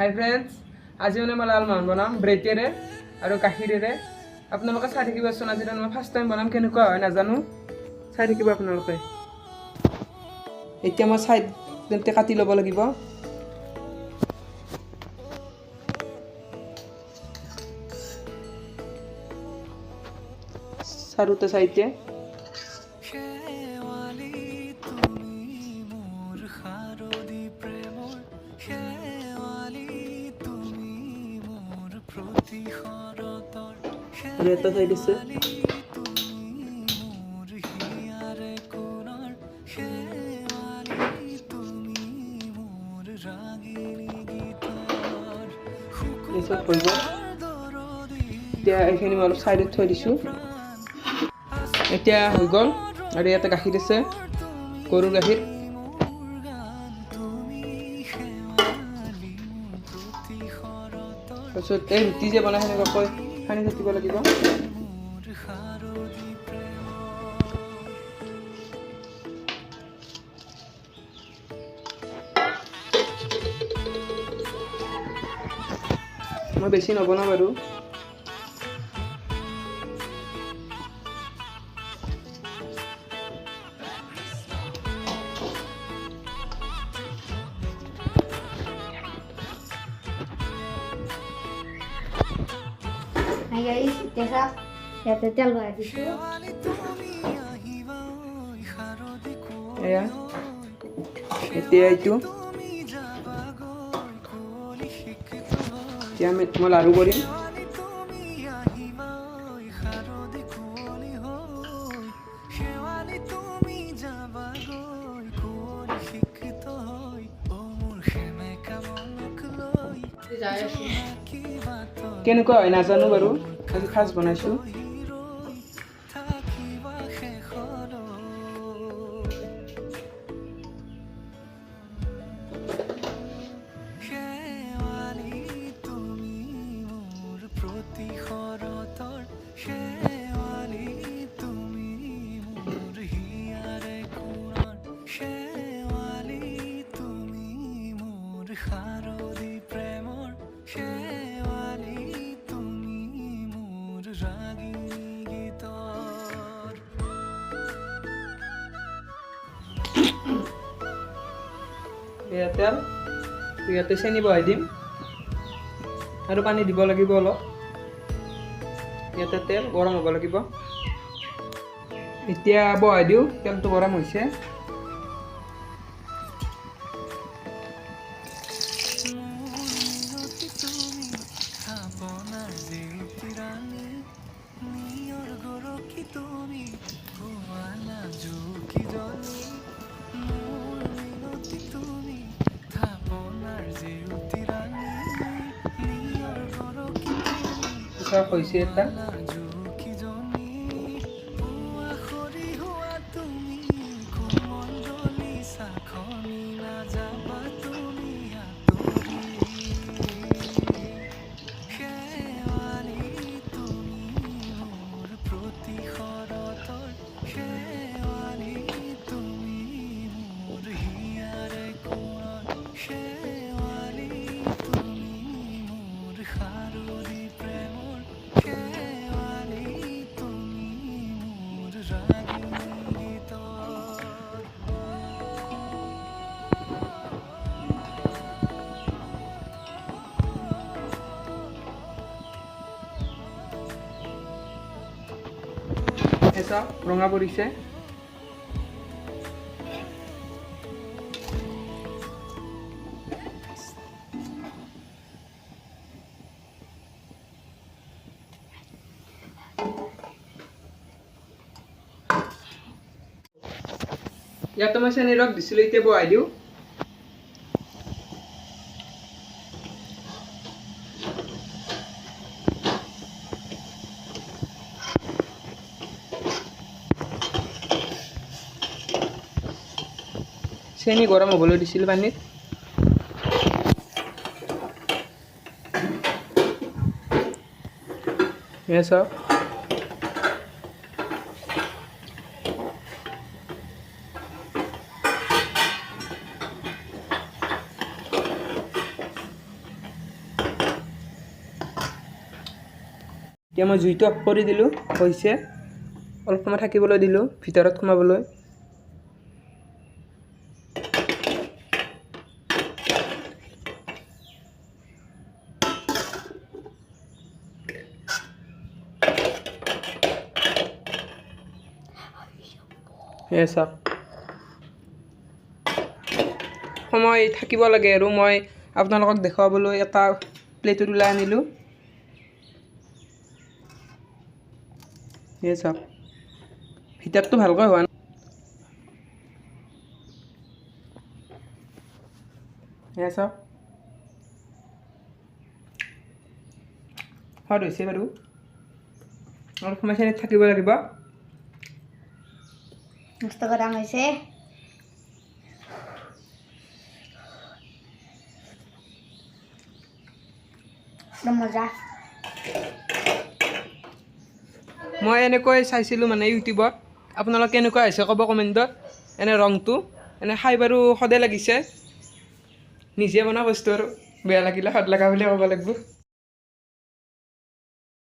হাই friends, আজি মানে মই লালমোহন বনাম ব্ৰেডেৰে আৰু গাখীৰেৰে। আপোনালোকে চাই থাকিবচোন। আজি মই ফাৰ্ষ্ট টাইম বনাম, কেনেকুৱা হয় নাজানো, চাই থাকিব আপোনালোকে। এতিয়া মই চাইড কাটি ল'ব লাগিব। চাৰোটা চাইডে আৰু এটা চাইড আছে। এইসব হৈ গ'ল। এতিয়া এইখিনি মই অলপ চাইডত থৈ দিছোঁ। এতিয়া হৈ গ'ল। আৰু ইয়াতে গাখীৰ আছে, গৰুৰ গাখীৰ। তাৰপিছত এই ৰুটি যে বনাই সেনেকুৱাকৈ সানি থাকিব লাগিব। মই বেছি নবনাওঁ বাৰু। Hai guys, biasa ya tetel gak gitu. এয়া এতিয়া এইটো এতিয়া মই লাড়ু কৰিম। কেনেকুৱা হয় নাজানো বাৰু, আজি ফাৰ্ষ্ট বনাইছোঁ। এয়া তেল, ইয়াতে চেনি বহাই দিম আৰু পানী দিব লাগিব অলপ। ইয়াতে তেল গৰম হ'ব লাগিব। এতিয়া বহাই দিওঁ, তেলটো গৰম হৈছে। হৈছে এটা এটা ৰঙা পৰিছে। ইয়াতে মই চেনি ৰস দিছিলোঁ, এতিয়া বহাই দিওঁ। চেনি গৰম হ'বলৈ দিছিলোঁ পানীত। এয়া চাওক, এতিয়া মই জুইটো অফ কৰি দিলোঁ হৈছে অলপ সময় থাকিবলৈ দিলোঁ ভিতৰত সোমাবলৈ চাওক সময় থাকিব লাগে আৰু মই আপোনালোকক দেখুৱাবলৈ এটা প্লেটত ওলাই আনিলোঁ চাওক ভিতৰটো ভালকৈ হোৱা নাই চাওক সোৱাদ হৈছে বাৰু অলপ সময় চেনীত থাকিব লাগিব মস্ত গৰম হৈছে একদম মজা মই এনেকৈ চাইছিলোঁ মানে ইউটিউবত আপোনালোকে কেনেকুৱা হৈছে ক'ব কমেণ্টত এনে ৰংটো এনে খাই বাৰু সদায় লাগিছে নিজে বনোৱা বস্তু আৰু বেয়া লাগিলে সোৱাদ লগা বুলি ক'ব লাগিব